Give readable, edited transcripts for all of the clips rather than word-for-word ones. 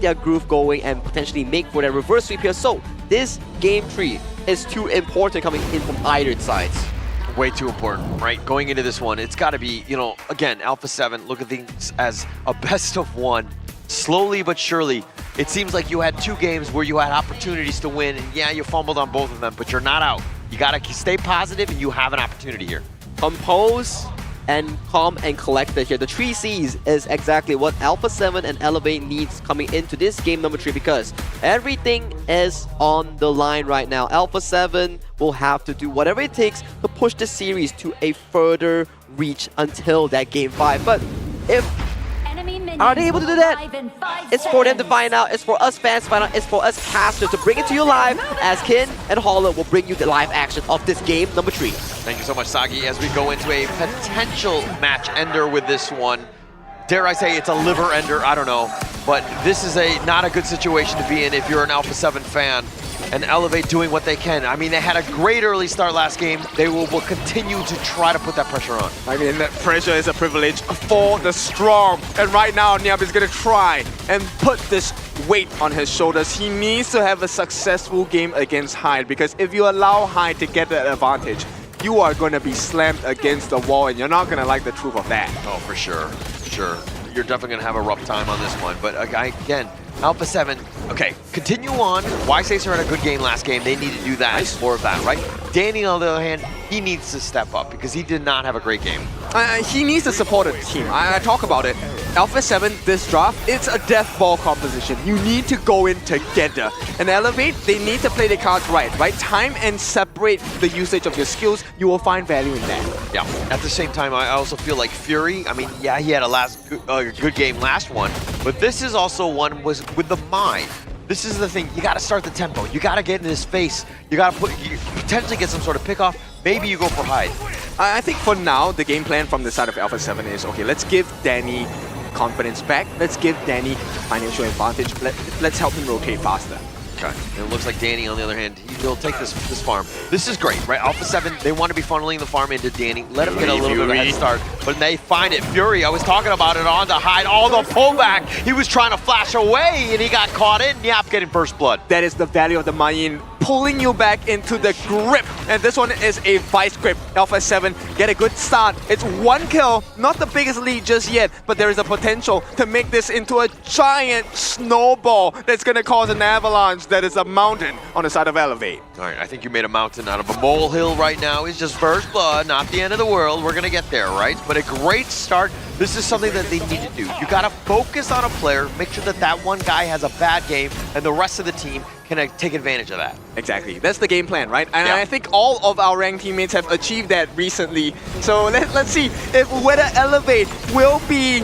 their groove going and potentially make for their reverse sweep here. So this game 3 is too important coming in from either sides. Way too important, right? Going into this one, it's got to be, you know, again, Alpha 7, look at things as a best of one. Slowly but surely, it seems like you had 2 games where you had opportunities to win, and yeah, you fumbled on both of them, but you're not out. You got to stay positive, and you have an opportunity here. Compose and calm and collected here. The 3 C's is exactly what Alpha 7 and Elevate needs coming into this game number 3 because everything is on the line right now. Alpha 7 will have to do whatever it takes to push the series to a further reach until that game 5. But if are they able to do that? It's for them to find out. It's for us fans to find out. It's for us casters to bring it to you live as Kin and Holler will bring you the live action of this game number 3. Thank you so much, Sagi. As we go into a potential match ender with this one, dare I say it's a liver ender, I don't know. But this is not a good situation to be in if you're an Alpha 7 fan. And Elevate doing what they can. I mean, they had a great early start last game. They will continue to try to put that pressure on. I mean, that pressure is a privilege for the strong. And right now, Niap is going to try and put this weight on his shoulders. He needs to have a successful game against Hyde, because if you allow Hyde to get that advantage, you are going to be slammed against the wall, and you're not going to like the truth of that. Oh, for sure. For sure. You're definitely going to have a rough time on this one. But again, Alpha 7, okay, continue on. Weisacer had a good game last game. They need to do that, more of that, right? Danny, on the other hand, he needs to step up because he did not have a great game. He needs to support the team. I talk about it. Alpha 7, this draft, it's a death ball composition. You need to go in together. And Elevate, they need to play the cards right? Time and separate the usage of your skills. You will find value in that. Yeah. At the same time, I also feel like Fury, I mean, yeah, he had a good game last one, but this is also one with the mind. This is the thing, you gotta start the tempo. You gotta get in his face. You gotta potentially get some sort of pick off. Maybe you go for Hyde. I think for now, the game plan from the side of Alpha 7 is, okay, let's give Danny confidence back. Let's give Danny financial advantage. Let's help him rotate faster. Okay. And it looks like Danny, on the other hand, he'll take this farm. This is great, right? Alpha 7, they want to be funneling the farm into Danny. Let him get a little bit of a head start. But they find it. Fury, I was talking about it on the Hyde. All the pullback. He was trying to flash away, and he got caught in. Yap getting first blood. That is the value of the Mayin, pulling you back into the grip. And this one is a vice grip. Alpha 7 get a good start. It's 1 kill, not the biggest lead just yet, but there is a potential to make this into a giant snowball that's going to cause an avalanche that is a mountain on the side of Elevate. All right, I think you made a mountain out of a molehill right now. It's just first blood, not the end of the world. We're going to get there, right? But a great start. This is something that they need to do. You got to focus on a player, make sure that that one guy has a bad game, and the rest of the team can take advantage of that. Exactly. That's the game plan, right? And I think all of our ranked teammates have achieved that recently. So let's see whether Elevate will be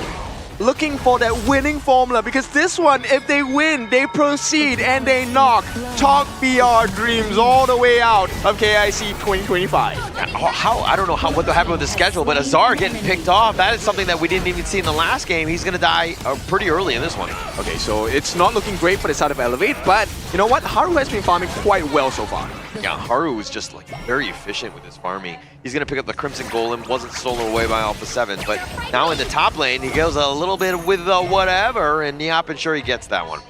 looking for that winning formula, because this one, if they win, they proceed and they knock Talk BR Dreams all the way out of KIC 2025. I don't know what happened with the schedule, but Azar getting picked off, that is something that we didn't even see in the last game. He's going to die pretty early in this one. Okay, so it's not looking great for the side of Elevate, but you know what? Haru has been farming quite well so far. Yeah, Haru was just like very efficient with his farming. He's going to pick up the Crimson Golem, wasn't stolen away by Alpha 7, but now in the top lane, he goes a little bit with the whatever, and Niap sure he gets that one.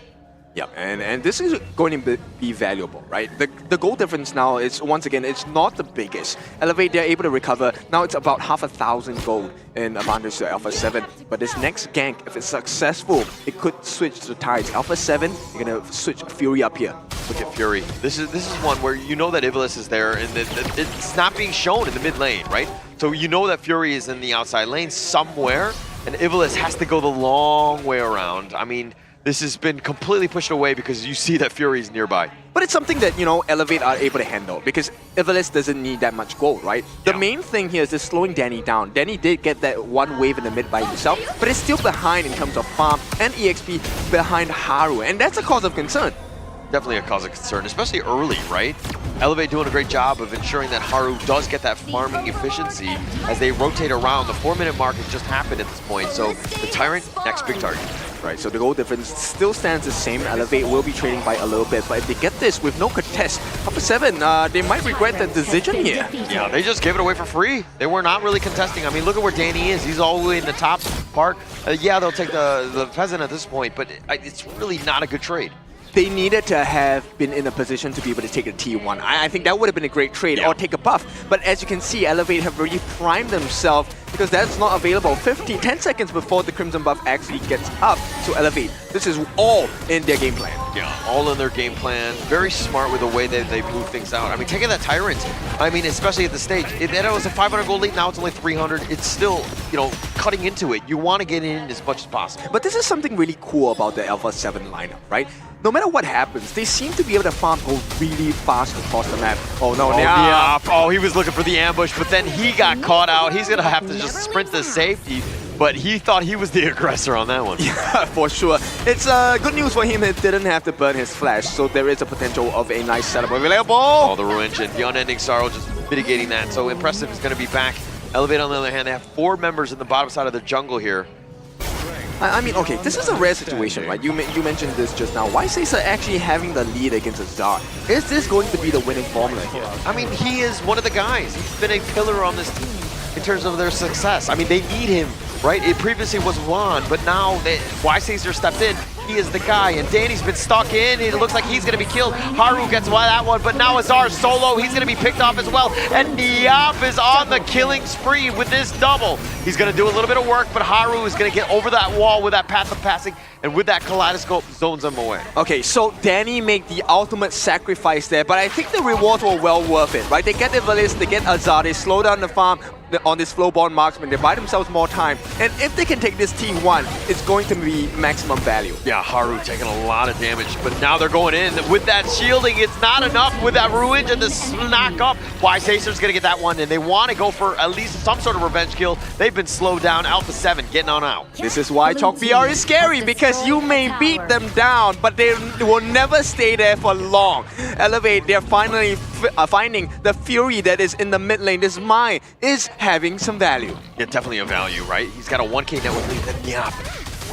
Yep, and this is going to be valuable, right? The goal difference now is, once again, it's not the biggest. Elevate, they're able to recover. Now it's about 5,000 gold in advantage to Alpha 7. But this next gank, if it's successful, it could switch the tides. Alpha 7, you're going to switch Fury up here. Look at Fury. This is one where you know that Ivalice is there, and it's not being shown in the mid lane, right? So you know that Fury is in the outside lane somewhere, and Ivalice has to go the long way around. I mean, this has been completely pushed away because you see that Fury is nearby. But it's something that, you know, Elevate are able to handle, because Ivalice doesn't need that much gold, right? The main thing here is just slowing Danny down. Danny did get that one wave in the mid by himself, but it's still behind in terms of farm and EXP behind Haru, and that's a cause of concern. Definitely a cause of concern, especially early, right? Elevate doing a great job of ensuring that Haru does get that farming efficiency as they rotate around. The 4-minute mark has just happened at this point, so the Tyrant, next big target. Right, so the goal difference still stands the same. Elevate will be trading by a little bit, but if they get this with no contest, Alpha 7, they might regret the decision here. Yeah, they just gave it away for free. They were not really contesting. I mean, look at where Danny is. He's all the way in the top part. Yeah, they'll take the Peasant at this point, but it's really not a good trade. They needed to have been in a position to be able to take a T1. I think that would have been a great trade, or take a buff. But as you can see, Elevate have already primed themselves because that's not available 10 seconds before the Crimson buff actually gets up to Elevate. This is all in their game plan. Yeah, all in their game plan. Very smart with the way that they move things out. I mean, taking that Tyrant, I mean, especially at the stage, it was a 500 gold lead, now it's only 300. It's still, you know, cutting into it. You want to get in as much as possible. But this is something really cool about the Alpha 7 lineup, right? No matter what happens, they seem to be able to farm go really fast across the map. Oh no, Oh, he was looking for the ambush, but then he got caught out. He's gonna have to just sprint to safety, but he thought he was the aggressor on that one. Yeah, for sure. It's good news for him, he didn't have to burn his flash, so there is a potential of a nice setup available. Oh, the Ruin Engine, the Unending Sorrow just mitigating that, so Impressive is gonna be back. Elevate, on the other hand, they have 4 members in the bottom side of the jungle here. I mean, okay, this is a rare situation, right? You mentioned this just now. Why Caesar actually having the lead against Azar? Is this going to be the winning formula here? I mean, he is one of the guys. He's been a pillar on this team in terms of their success. I mean, they need him, right? It previously was Juan, but now why Caesar stepped in. He is the guy, and Danny's been stuck in. It looks like he's going to be killed. Haru gets that one, but now Azar solo. He's going to be picked off as well. And Niap is on the killing spree with this double. He's going to do a little bit of work, but Haru is going to get over that wall with that path of passing, and with that kaleidoscope, zones him away. Okay, so Danny made the ultimate sacrifice there, but I think the rewards were well worth it, right? They get the Ivalice, they get Azar, they slow down the farm on this Flowborn marksman, they buy themselves more time, and if they can take this T1, it's going to be maximum value. Yeah, Haru taking a lot of damage, but now they're going in with that shielding. It's not enough with that Ruin and the knock up. Why Caesar's gonna get that one, and they want to go for at least some sort of revenge kill. They've been slowed down. Alpha 7 getting on out. This is why Chalk VR is scary, because you may beat them down, but they will never stay there for long. Elevate, they're finally finding the Fury that is in the mid lane. This Mai is having some value. Yeah, definitely a value, right? He's got a 1K network lead, then Niap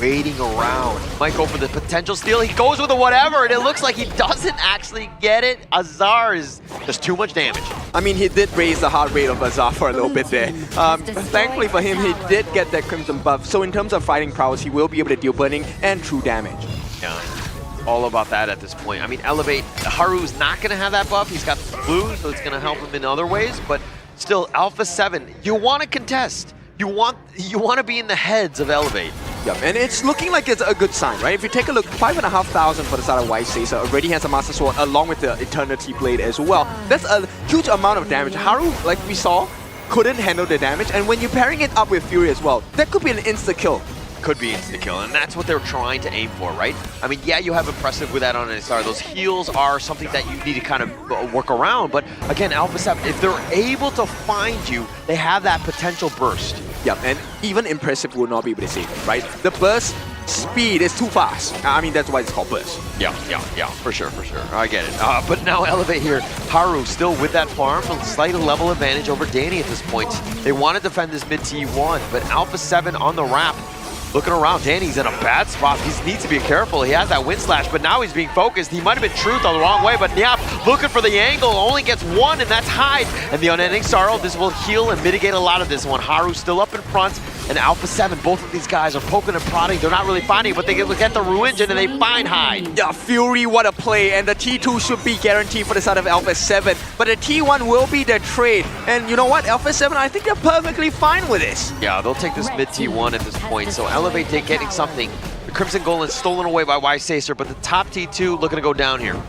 waiting around. Might go for the potential steal. He goes with a whatever, and it looks like he doesn't actually get it. Azar is just too much damage. I mean, he did raise the heart rate of Azar for a little bit there. Thankfully for him, he did get that Crimson buff. So in terms of fighting prowess, he will be able to deal burning and true damage. Yeah, all about that at this point. I mean, Elevate, Haru's not going to have that buff. He's got the blue, so it's going to help him in other ways. But still, Alpha 7, you want to contest. You want to be in the heads of Elevate. Yep, and it's looking like it's a good sign, right? If you take a look, 5,500 for the side of White Caesar already has a Master Sword along with the Eternity Blade as well. That's a huge amount of damage. Haru, like we saw, couldn't handle the damage, and when you're pairing it up with Fury as well, that could be an insta-kill. Could be insta-kill, and that's what they're trying to aim for, right? I mean, yeah, you have Impressive with that on SR. Those heals are something that you need to kind of work around, but again, Alpha 7, if they're able to find you, they have that potential burst. Yep, and even Impressive will not be able to save it, right? The burst speed is too fast. I mean, that's why it's called burst. Yeah, for sure. I get it. But now Elevate here, Haru still with that farm, a slight level advantage over Danny at this point. They want to defend this mid T1, but Alpha 7 on the wrap. Looking around, Danny's in a bad spot. He needs to be careful. He has that wind slash, but now he's being focused. He might have been Truth on the wrong way, but Niap looking for the angle, only gets one, and that's Hide. And the Unending Sorrow, this will heal and mitigate a lot of this one. Haru still up in front, and Alpha 7, both of these guys are poking and prodding. They're not really finding it, but they get the Ruin Engine and they find Hide. Yeah, Fury, what a play, and the T2 should be guaranteed for the side of Alpha 7, but the T1 will be the trade. And you know what, Alpha 7, I think they're perfectly fine with this. Yeah, they'll take this mid T1 at this point, so Elevate getting something. The Crimson Golem stolen away by Wise Sacer, but the top T2 looking to go down here.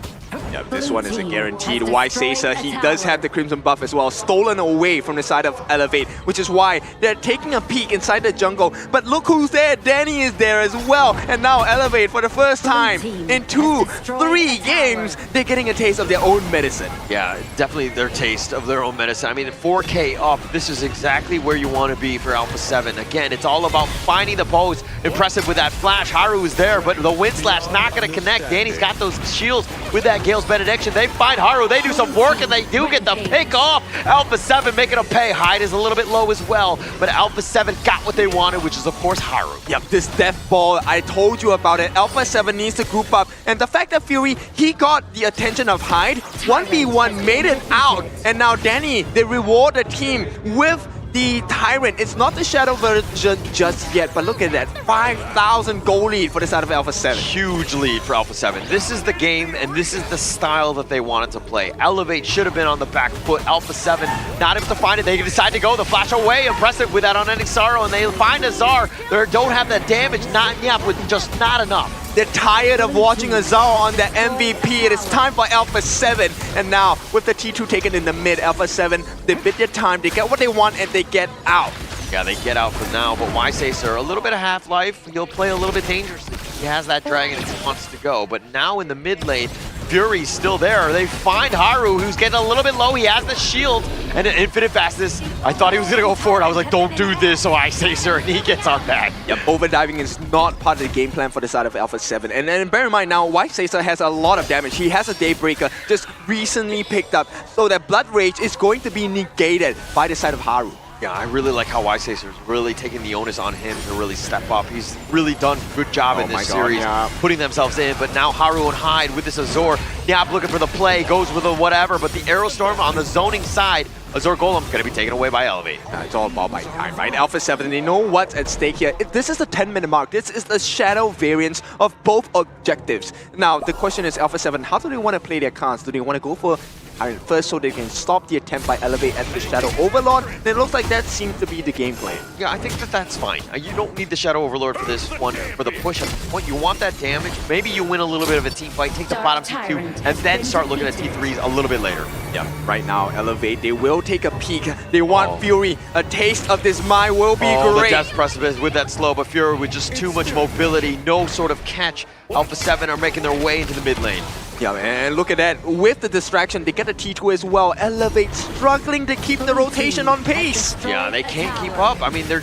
Yeah, this one is a guaranteed. Why Caesar, he does have the Crimson buff as well, stolen away from the side of Elevate, which is why they're taking a peek inside the jungle. But look who's there, Danny is there as well. And now Elevate, for the first time in 2-3 games, they're getting a taste of their own medicine. Yeah, definitely their taste of their own medicine. I mean, 4K up, this is exactly where you want to be for Alpha 7. Again, it's all about finding the pose. Impressive with that flash. Haru is there, but the wind slash not going to connect. Danny's got those shields with that Gale's Benediction. They find Haru, they do some work, and they do get the pick off. Alpha 7 making them pay. Hide is a little bit low as well, but Alpha 7 got what they wanted, which is, of course, Haru. Yep, this death ball, I told you about it. Alpha 7 needs to group up, and the fact that Fury, he got the attention of Hyde, 1v1 made it out, and now Danny, they reward the team with the Tyrant. It's not the Shadow version just yet, but look at that. 5,000 goal lead for the side of Alpha 7. Huge lead for Alpha 7. This is the game, and this is the style that they wanted to play. Elevate should have been on the back foot. Alpha 7 not able to find it. They decide to go the flash away. Impressive with that unending sorrow, and they find Azar. They don't have that damage. Not Nyap with just not enough. They're tired of watching Azar on the MVP. It is time for Alpha 7. And now, with the T2 taken in the mid, Alpha 7, they bid their time, they get what they want, and they get out. Yeah, they get out for now, but why say, sir? A little bit of half-life, he'll play a little bit dangerously. He has that dragon if he wants to go, but now in the mid lane, Fury's still there. They find Haru, who's getting a little bit low. He has the shield and an infinite fastness. I thought he was gonna go for it. I was like, don't do this, so I say, sir, and he gets on that. Yep, overdiving is not part of the game plan for the side of Alpha 7. And then bear in mind now, White Caesar has a lot of damage. He has a Daybreaker just recently picked up, so that Blood Rage is going to be negated by the side of Haru. Yeah, I really like how Weisacer's really taking the onus on him to really step up. He's really done a good job in this series, putting themselves in. But now Haru and Hyde with this Azor. Nyap looking for the play, goes with a whatever. But the Aerostorm on the zoning side, Azor Golem going to be taken away by Elevate. It's all about by time, right? Alpha 7, they know what's at stake here. This is the 10-minute mark. This is the shadow variance of both objectives. Now, the question is, Alpha 7, how do they want to play their cards? Do they want to go for Iron first so they can stop the attempt by Elevate at the Shadow Overlord? And it looks like that seems to be the game plan. Yeah, I think that's fine. You don't need the Shadow Overlord for this one, for the push at the point. You want that damage. Maybe you win a little bit of a team fight, take the bottom T2, and then start looking at T3s a little bit later. Yeah, right now, Elevate, they will take a peek. They want Fury. A taste of this mine will be great. The Death Precipice with that slow, but Fury with just too much mobility, no sort of catch. Alpha 7 are making their way into the mid lane. Yeah, and look at that. With the distraction, they get a T2 as well. Elevate struggling to keep the rotation on pace. Yeah, they can't keep up. I mean, they're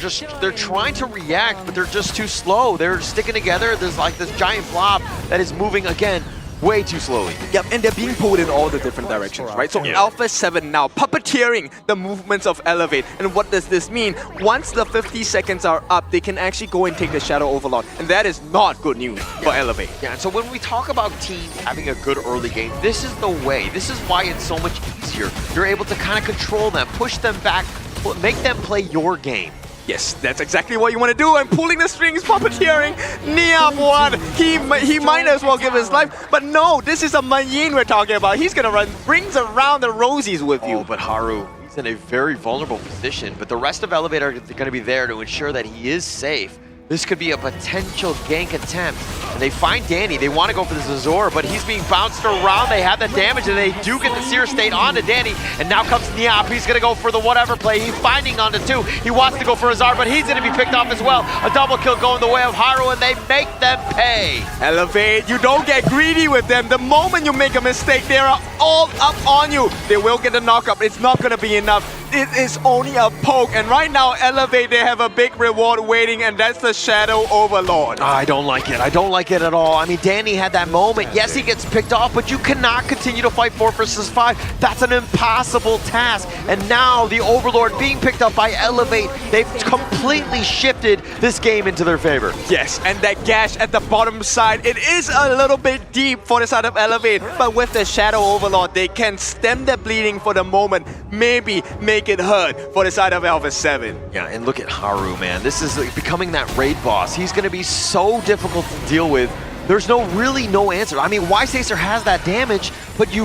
trying to react, but they're just too slow. They're sticking together. There's like this giant blob that is moving again way too slowly. Yep, and they're being pulled in all the different directions, right? So Alpha 7 now puppeteering the movements of Elevate. And what does this mean? Once the 50 seconds are up, they can actually go and take the Shadow Overlord. And that is not good news for Elevate. Yeah, and so when we talk about teams having a good early game, this is the way. This is why it's so much easier. You're able to kind of control them, push them back, make them play your game. Yes, that's exactly what you want to do. I'm pulling the strings, puppeteering. Nyap one. He might as well give his life. But no, this is a Manyin we're talking about. He's going to run rings around the rosies with you. But Haru, he's in a very vulnerable position. But the rest of Elevate are going to be there to ensure that he is safe. This could be a potential gank attempt. And they find Danny. They want to go for this Azor, but he's being bounced around. They have the damage, and they do get the Seer State onto Danny. And now comes Nyap. He's going to go for the whatever play. He's finding onto two. He wants to go for Azar, but he's going to be picked off as well. A double kill going the way of Haru, and they make them pay. Elevate, you don't get greedy with them. The moment you make a mistake, they are all up on you. They will get the knockup. It's not going to be enough. It is only a poke. And right now, Elevate, they have a big reward waiting, and that's the Shadow Overlord. I don't like it. I don't like it at all. I mean, Danny had that moment. Yes, he gets picked off, but you cannot continue to fight 4 versus 5. That's an impossible task. And now the Overlord being picked up by Elevate, they've completely shifted this game into their favor. Yes, and that gash at the bottom side, it is a little bit deep for the side of Elevate, but with the Shadow Overlord, they can stem the bleeding for the moment, maybe make it hurt for the side of Alpha 7. Yeah, and look at Haru, man. This is becoming that raid boss. He's going to be so difficult to deal with. There's really no answer. I mean, Weisacer has that damage, but you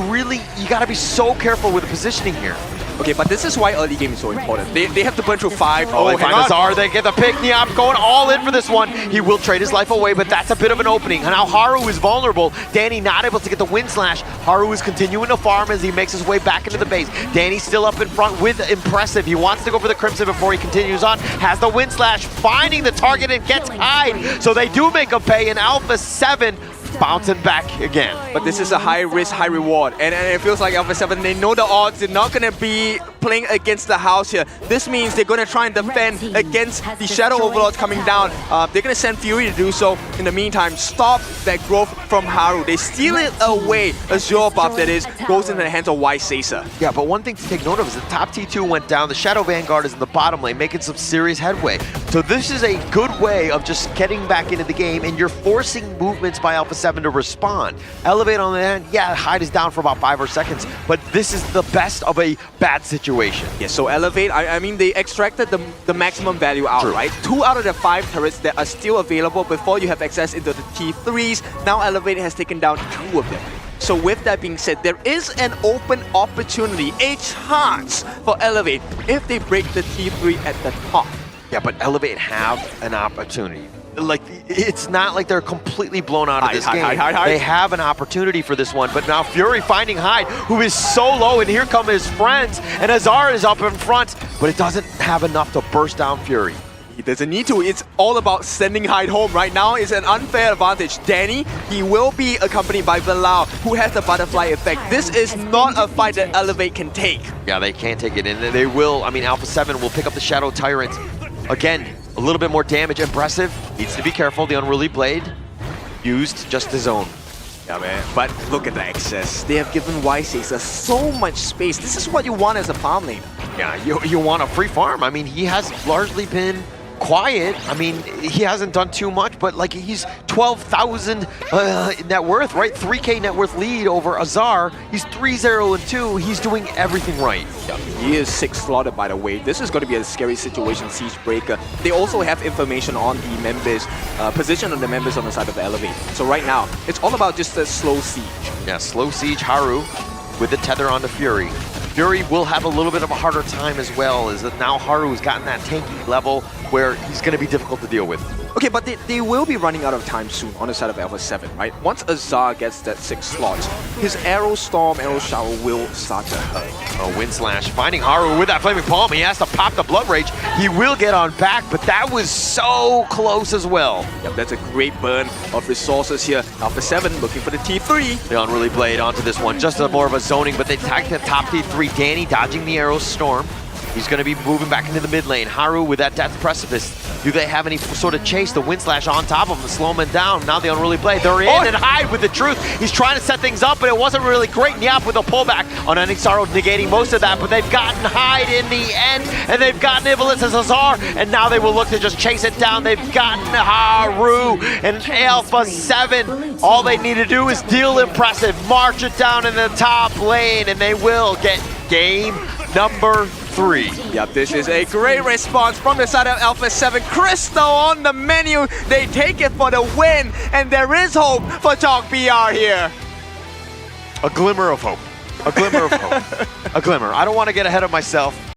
got to be so careful with the positioning here. Okay, but this is why early game is so important. They have to burn through 5. Oh, they find Azar. They get the pick. Nyap going all in for this one. He will trade his life away, but that's a bit of an opening. And now Haru is vulnerable. Danny not able to get the wind slash. Haru is continuing to farm as he makes his way back into the base. Danny's still up in front with Impressive. He wants to go for the Crimson before he continues on. Has the wind slash, finding the target and gets Hyde. So they do make a pay in Alpha 7. Bouncing back again. But this is a high risk, high reward. And it feels like Alpha 7, they know the odds. They're not going to be playing against the house here. This means they're going to try and defend against the Shadow Overlords coming down. They're going to send Fury to do so. In the meantime, stop that growth from Haru. They steal it away. Azure buff, that is, goes into the hands of Weisacer. Yeah, but one thing to take note of is the top T2 went down. The Shadow Vanguard is in the bottom lane, making some serious headway. So this is a good way of just getting back into the game, and you're forcing movements by Alpha 7 to respond. Elevate on the end, yeah, Hyde is down for about 5 seconds, but this is the best of a bad situation. situation. Yeah, so Elevate, I mean, they extracted the maximum value out, True. right? 2 out of the 5 turrets that are still available before you have access into the T3s. Now Elevate has taken down 2 of them. So with that being said, there is an open opportunity, a chance for Elevate if they break the T3 at the top. Yeah, but Elevate have an opportunity. Like, it's not like they're completely blown out of this game. They have an opportunity for this one, but now Fury finding Hyde, who is so low, and here come his friends, and Azar is up in front, but it doesn't have enough to burst down Fury. He doesn't need to. It's all about sending Hyde home. Right now is an unfair advantage. Danny, he will be accompanied by Bilal, who has the butterfly effect. This is not a fight that Elevate can take. Yeah, they can't take it, and they will. I mean, Alpha 7 will pick up the Shadow Tyrant. Again, a little bit more damage. Impressive. Needs to be careful. The Unruly Blade used just his own. Yeah, man. But look at the access. They have given Y6 so much space. This is what you want as a farm lane. Yeah, you want a free farm. I mean, he has largely been quiet. I mean, he hasn't done too much, but like he's 12,000 net worth, right? 3K net worth lead over Azar. He's 3-0-2. He's doing everything right. Yeah, he is 6 slaughtered, by the way. This is going to be a scary situation, Siege Breaker. They also have information on the members, position of the members on the side of the Elevate. So right now, it's all about just a slow siege. Yeah, slow siege Haru with the tether onto Fury. Fury will have a little bit of a harder time as well, as that now Haru's gotten that tanky level where he's going to be difficult to deal with. Okay, but they will be running out of time soon on the side of Alpha 7, right? Once Azar gets that 6 slots, his Arrow Storm, Arrow Shower will start to hurt. Oh, Wind Slash finding Haru with that Flaming Palm. He has to pop the Blood Rage. He will get on back, but that was so close as well. Yep, that's a great burn of resources here. Alpha 7 looking for the T3. The Unruly Blade onto this one. Just more of a zoning, but they tagged the top T3. Danny dodging the Arrow Storm. He's going to be moving back into the mid lane. Haru with that Death Precipice. Do they have any sort of chase? The Wind Slash on top of him to slow him down. Now the Unruly Blade. They're in and Hyde with the truth. He's trying to set things up, but it wasn't really great. Nyap with a pullback on Anixaro negating most of that, but they've gotten Hyde in the end, and they've gotten Iblis as Azar, and now they will look to just chase it down. They've gotten Haru and Alpha 7. All they need to do is deal impressive, march it down in the top lane, and they will get game number 3. Yep, this is a great response from the side of Alpha 7. Crystal on the menu. They take it for the win, and there is hope for Talk BR here. A glimmer of hope. A glimmer of hope. A glimmer. I don't want to get ahead of myself.